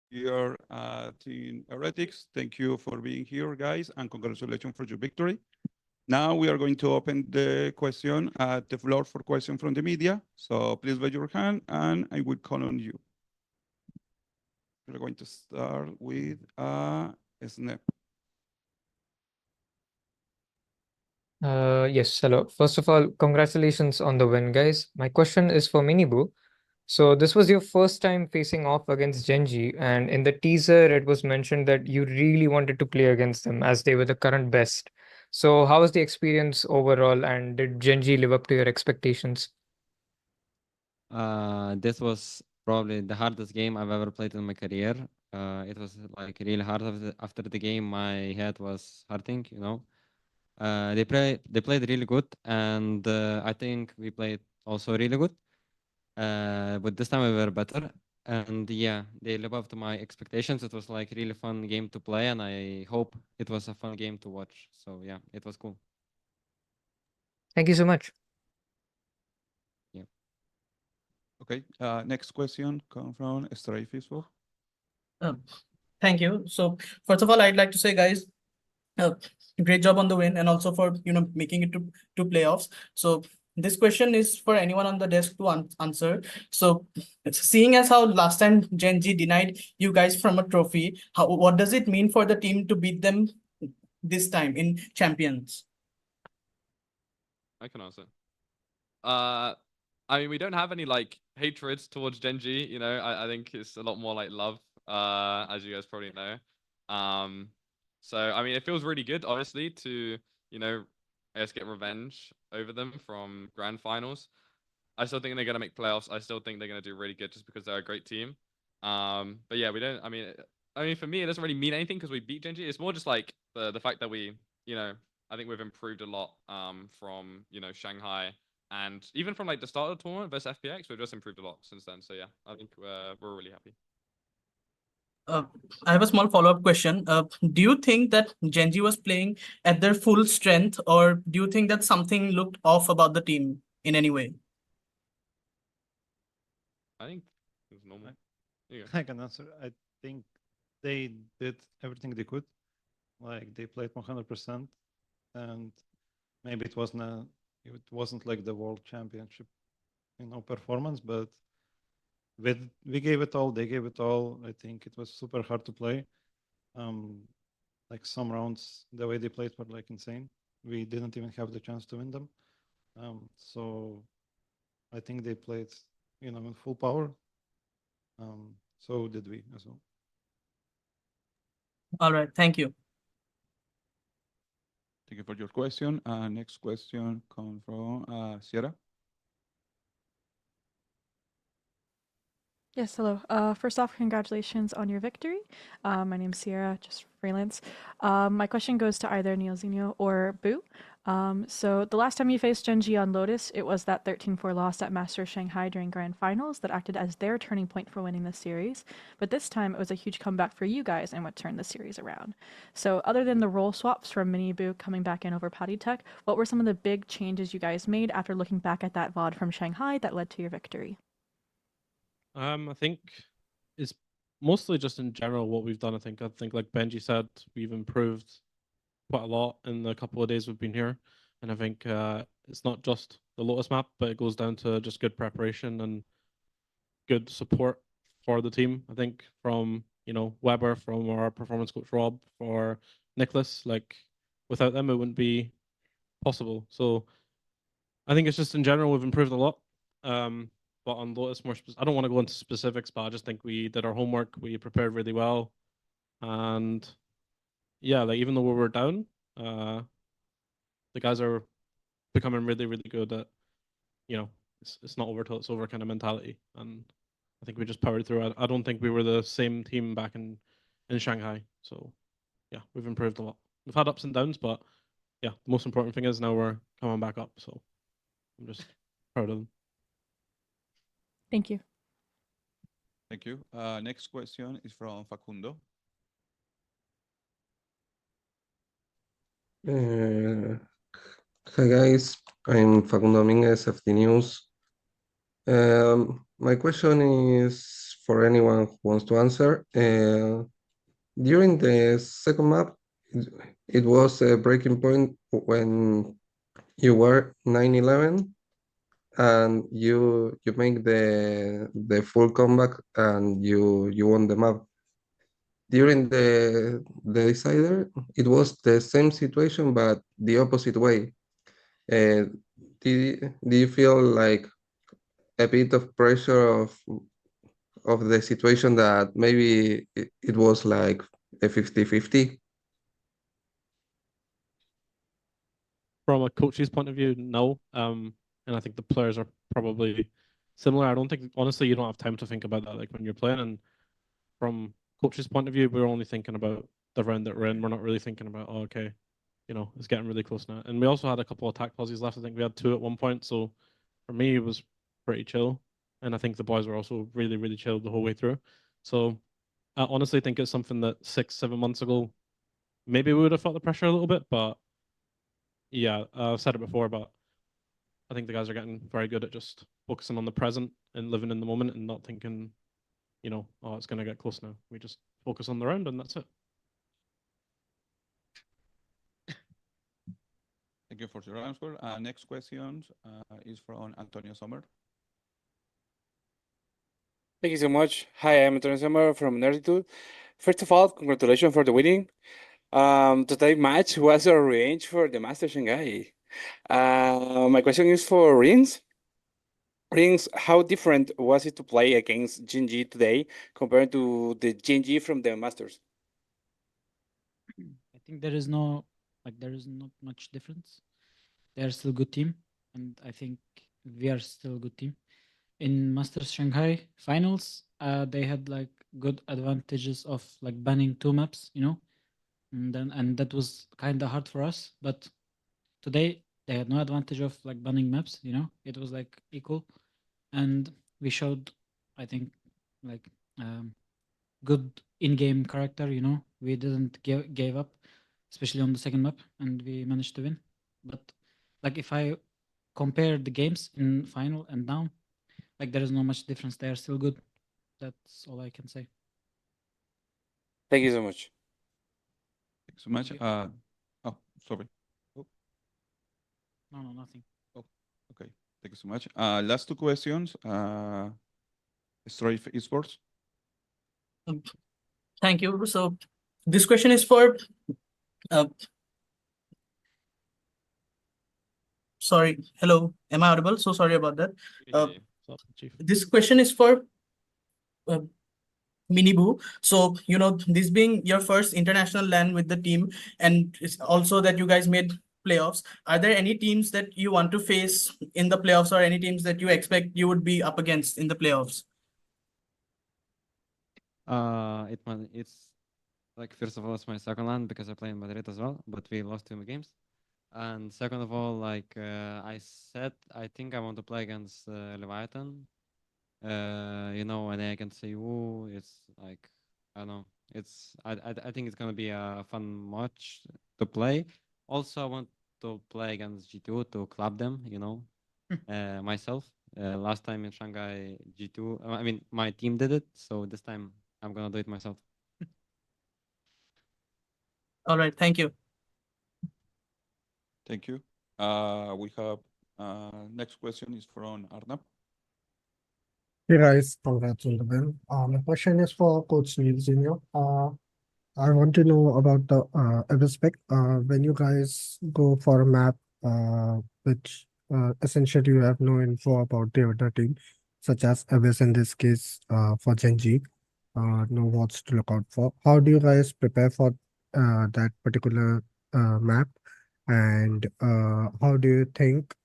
here in Heretics. Thank you for being here, guys, and congratulations for your victory. Now we are going to open the floor for question from the media. So please raise your hand and I will call on you. We're going to start with Snap. Yes, hello. First of all, congratulations on the win, guys. My question is for Minibu. So this was your first time facing off against Gen.G, and in the teaser, it was mentioned that you really wanted to play against them as they were the current best. So how was the experience overall, and did Gen.G live up to your expectations? This was probably the hardest game I've ever played in my career. It was like really hard after the game. My head was hurting, you know. They played really good, and I think we played also really good. But this time we were better, and yeah, they live up to my expectations. It was like really fun game to play, and I hope it was a fun game to watch. So yeah, it was cool. Thank you so much. Yeah. Okay. Next question comes from Stray Facebook. Thank you. So first of all, I'd like to say, guys, uh, great job on the win, and also for making it to playoffs. So this question is for anyone on the desk to answer. So seeing as how last time Gen.G denied you guys from a trophy, what does it mean for the team to beat them this time in Champions? I can answer. I mean, we don't have any like hatred towards Gen.G. You know, I think it's a lot more like love. As you guys probably know. So I mean, it feels really good, honestly, to I guess get revenge over them from grand finals. I still think they're gonna make playoffs. I still think they're gonna do really good just because they're a great team. But yeah, we don't. I mean, for me, it doesn't really mean anything because we beat Gen.G. It's more just like the fact that we, I think we've improved a lot. From Shanghai. And even from like the start of the tournament versus FPX, we've just improved a lot since then. So yeah, I think we're really happy. I have a small follow-up question. Do you think that Gen.G was playing at their full strength, or do you think that something looked off about the team in any way? I think it's normal. I can answer. I think they did everything they could. Like they played 100%, and maybe it wasn't like the world championship, performance, but we gave it all. They gave it all. I think it was super hard to play. Like some rounds, the way they played were like insane. We didn't even have the chance to win them. So I think they played, in full power. So did we as well. All right, thank you. Thank you for your question. Next question comes from Sierra. Yes, hello. First off, congratulations on your victory. My name's Sierra, just freelance. My question goes to either Neilzinho or Boo. So the last time you faced Gen.G on Lotus, it was that 13-4 loss at Master Shanghai during Grand Finals that acted as their turning point for winning the series. But this time, it was a huge comeback for you guys and what turned the series around. So other than the role swaps from Mini Boo coming back in over Patty Tech, what were some of the big changes you guys made after looking back at that VOD from Shanghai that led to your victory? I think it's mostly just in general what we've done. I think like Benji said, we've improved quite a lot in the couple of days we've been here, and I think it's not just the Lotus map, but it goes down to just good preparation and good support for the team. I think from Weber, from our performance coach Rob, for Nicholas, like without them it wouldn't be possible. So I think it's just in general we've improved a lot. But on Lotus I don't want to go into specifics, but I just think we did our homework. We prepared really well, and yeah, like even though we were down, the guys are becoming really, really good at it's not over till it's over kind of mentality, and I think we just powered through. I don't think we were the same team back in Shanghai. So yeah, we've improved a lot. We've had ups and downs, but yeah, the most important thing is now we're coming back up. So I'm just proud of them. Thank you. Thank you. Next question is from Facundo. Hi guys, I'm Facundo Dominguez, FT News. My question is for anyone who wants to answer. During the second map, it was a breaking point when you were 9-11 and you make the full comeback and you won the map. During the decider, it was the same situation but the opposite way. Do you feel like a bit of pressure of the situation that maybe it was like a 50-50? From a coach's point of view, no. And I think the players are probably similar. I don't think, honestly, you don't have time to think about that like when you're playing. And from coach's point of view, we're only thinking about the round that we're in. We're not really thinking about, oh, okay, it's getting really close now. And we also had a couple of attack pauses left. I think we had 2 at one point. So for me, it was pretty chill. And I think the boys were also really, really chill the whole way through. So I honestly think it's something that 6-7 months ago, maybe we would have felt the pressure a little bit. But yeah, I've said it before, but I think the guys are getting very good at just focusing on the present and living in the moment and not thinking, oh, it's going to get close now. We just focus on the round and that's it. Thank you for your answer. Next question is from Antonio Sommer. Thank you so much. Hi, I'm Antonio Sommer from Nerditude. First of all, congratulations for the winning. Today's match was a revenge for the Master Shanghai. My question is for Rings. Rings, how different was it to play against Gen.G today compared to the Gen.G from the Masters? I think there is not much difference. They are still a good team, and I think we are still a good team. In Masters Shanghai finals, they had like good advantages of like banning 2 maps, and that was kind of hard for us. But today they had no advantage of like banning maps, it was like equal, and we showed, I think, like good in-game character. We didn't gave up, especially on the second map, and we managed to win. But like if I compare the games in final and now, like there is not much difference. They are still good. That's all I can say. Thank you so much. Thanks so much. Oh, sorry. Oh, No, nothing. okay. Thank you so much. Last 2 questions. Strife Esports. Thank you. So this question is for sorry. Hello. Am I audible? So sorry about that. This question is for Minibu. So, this being your first international LAN with the team, and it's also that you guys made playoffs, are there any teams that you want to face in the playoffs or any teams that you expect you would be up against in the playoffs? It's like, first of all, it's my second LAN because I play in Madrid as well, but we lost 2 games. And second of all, like I said, I think I want to play against Leviathan. And against CU, it's like, I don't know. I think it's gonna be a fun match to play. Also, I want to play against G2 to club them, myself. Last time in Shanghai, G2, I mean, my team did it, so this time I'm gonna do it myself. All right, thank you. Thank you. We have next question is from Arnab. Hey guys, congrats on the win. My question is for Coach Neilzinho. I want to know about the Abyss pick. When you guys go for a map, which essentially you have no info about the other team, such as Abyss in this case, for Gen.G, know what's to look out for. How do you guys prepare for that particular map, and how do you think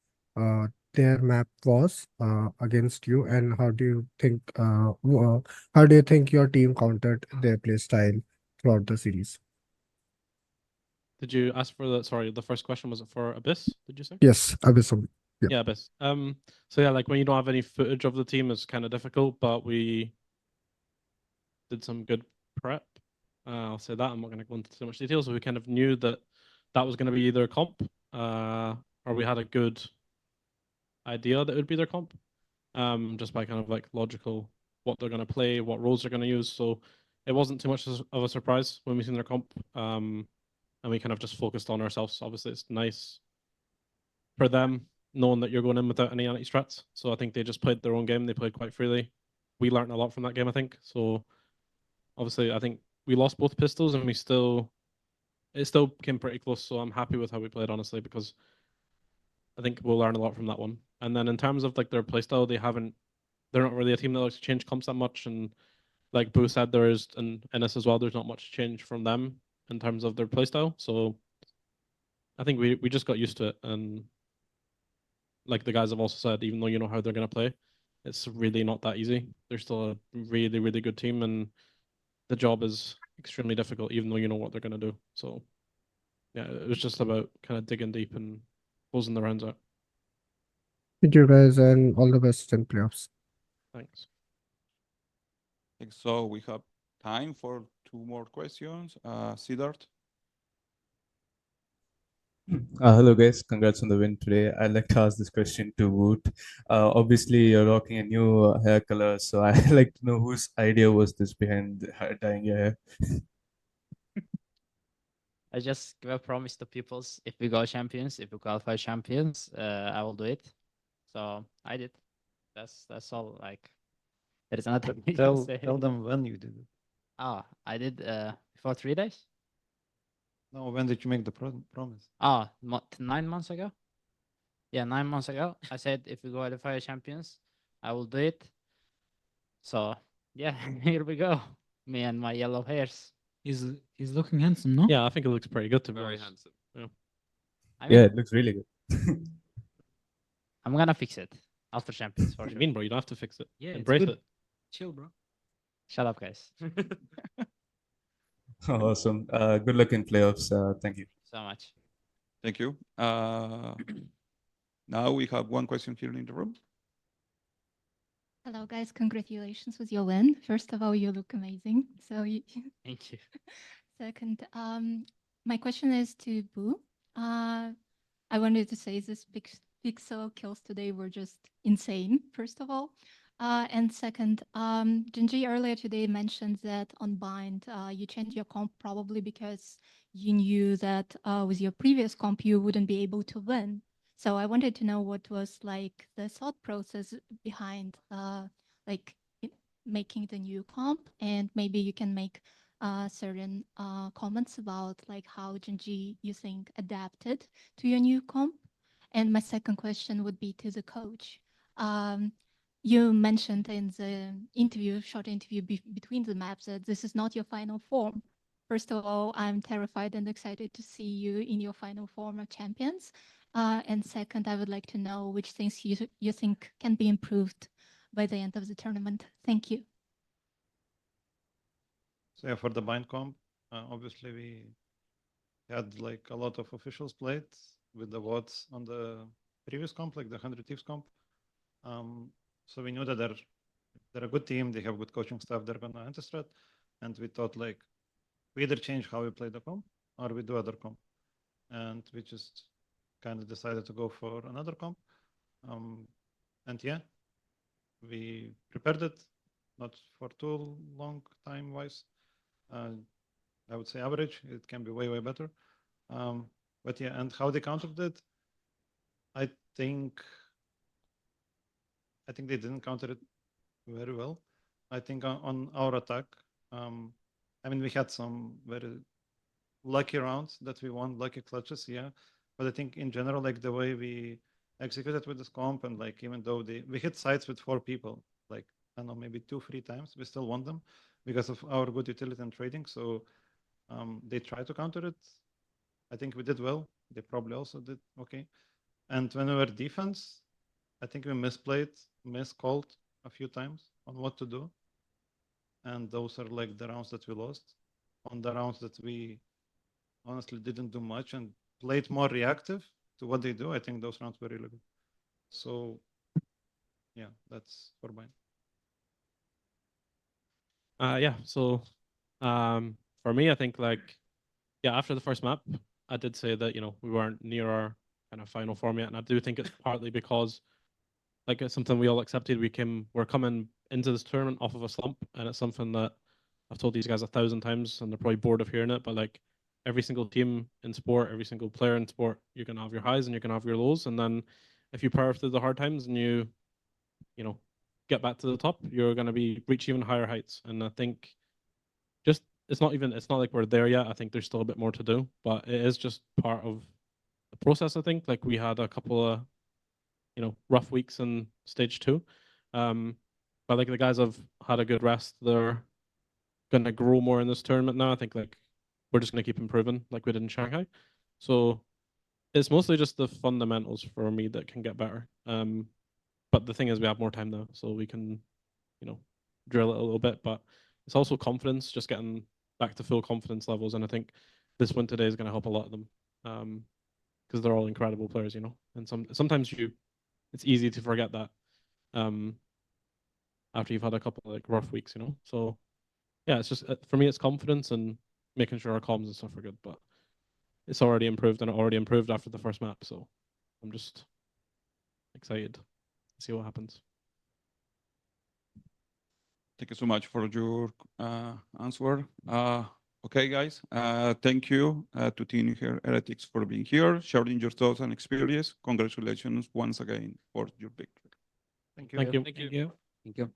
their map was against you, and how do you think your team countered their play style throughout the series? Did you ask for the first question was it for Abyss, did you say? Yes, Abyss. Yeah, Abyss. So yeah, like when you don't have any footage of the team, it's kind of difficult, but we did some good prep. I'll say that. I'm not going to go into too much detail. So we kind of knew that was going to be either comp, or we had a good idea that it would be their comp, just by kind of like logical what they're going to play, what roles they're going to use. So it wasn't too much of a surprise when we seen their comp. And we kind of just focused on ourselves. Obviously, it's nice for them knowing that you're going in without any anti-strats. So I think they just played their own game. They played quite freely. We learned a lot from that game, I think. So obviously, I think we lost both pistols and it still came pretty close. So I'm happy with how we played, honestly, because I think we'll learn a lot from that one. And then in terms of like their playstyle, they're not really a team that likes to change comps that much. And like Boo said, there is, and Ennis as well, there's not much change from them in terms of their playstyle. So I think we just got used to it. And like the guys have also said, even though you know how they're going to play, it's really not that easy. They're still a really, really good team, and the job is extremely difficult, even though you know what they're going to do. So yeah, it was just about kind of digging deep and closing the rounds out. Thank you guys, and all the best in playoffs. Thanks. So we have time for 2 more questions. Siddharth. Hello guys, congrats on the win today. I'd like to ask this question to Woot. Obviously, you're rocking a new hair color, so I'd like to know whose idea was this behind dyeing your hair. I just give a promise to peoples. If we go champions, if we qualify champions, I will do it. So I did. That's all. Like there is another. Tell them when you did it. Ah, I did before 3 days. No, when did you make the promise? Ah, 9 months ago. Yeah, 9 months ago. I said if we qualify champions, I will do it. So yeah, here we go. Me and my yellow hairs. He's looking handsome, no? Yeah, I think it looks pretty good to be Very honest. handsome. Yeah. I mean, Yeah, it looks really good. I'm gonna fix it after champions for What do sure. you mean, bro? You don't have to fix it. Yeah, it's Embrace good. it. Chill, bro. Shut up, guys. Awesome. Good luck in playoffs. Thank you. So much. Thank you. Now we have 1 question here in the room. Hello, guys. Congratulations with your win. First of all, you look amazing. So you... Thank you. Second, my question is to Boo. I wanted to say this pixel kills today were just insane, first of all. And second, Gen.G earlier today mentioned that on Bind, you changed your comp probably because you knew that with your previous comp, you wouldn't be able to win. So I wanted to know what was like the thought process behind like making the new comp, and maybe you can make certain comments about like how Gen.G you think adapted to your new comp. And my second question would be to the coach. You mentioned in the interview, short interview between the maps, that this is not your final form. First of all, I'm terrified and excited to see you in your final form of champions. And second, I would like to know which things you think can be improved by the end of the tournament. Thank you. So yeah, for the bind comp, obviously we had like a lot of officials played with the votes on the previous comp, like the 100 Thieves comp. So we knew that they're a good team, they have good coaching staff, they're gonna anti-strat, and we thought like we either change how we play the comp or we do other comp, and we just kind of decided to go for another comp. And yeah, we prepared it, not for too long time wise. I would say average. It can be way better. But yeah, and how they countered it, I think they didn't counter it very well. I think on our attack, I mean, we had some very lucky rounds that we won, lucky clutches, yeah. But I think in general, like the way we executed with this comp, and like even though we hit sites with 4 people, like I don't know, maybe 2-3 times, we still won them because of our good utility and trading. So they tried to counter it. I think we did well. They probably also did okay. And when we were defense, I think we miscalled a few times on what to do. And those are like the rounds that we lost. On the rounds that we honestly didn't do much and played more reactive to what they do, I think those rounds were really good. So yeah, that's for mine. Yeah, so for me, I think like, yeah, after the first map, I did say that, you know, we weren't near our kind of final form yet. And I do think it's partly because like it's something we all accepted. We're coming into this tournament off of a slump, and it's something that I've told these guys 1,000 times, and they're probably bored of hearing it. But like every single team in sport, every single player in sport, you're gonna have your highs and you're gonna have your lows, and then if you power through the hard times and you know, get back to the top, you're gonna reach even higher heights. And I think just it's not like we're there yet. I think there's still a bit more to do, but it is just part of the process. I think like we had a couple of rough weeks in stage 2, but like the guys have had a good rest. They're gonna grow more in this tournament now. I think like we're just gonna keep improving like we did in Shanghai. So it's mostly just the fundamentals for me that can get better. But the thing is, we have more time now, so we can drill it a little bit. But it's also confidence, just getting back to full confidence levels. And I think this win today is going to help a lot of them, because they're all incredible players, And sometimes it's easy to forget that after you've had a couple of like rough weeks, So yeah, it's just for me, it's confidence and making sure our comms and stuff are good. But it's already improved, and it already improved after the first map. So I'm just excited to see what happens. Thank you so much for your answer. Okay, guys. Thank you to Team Heretics for being here, sharing your thoughts and experience. Congratulations once again for your victory. Thank you. Thank you. Thank you. Thank you.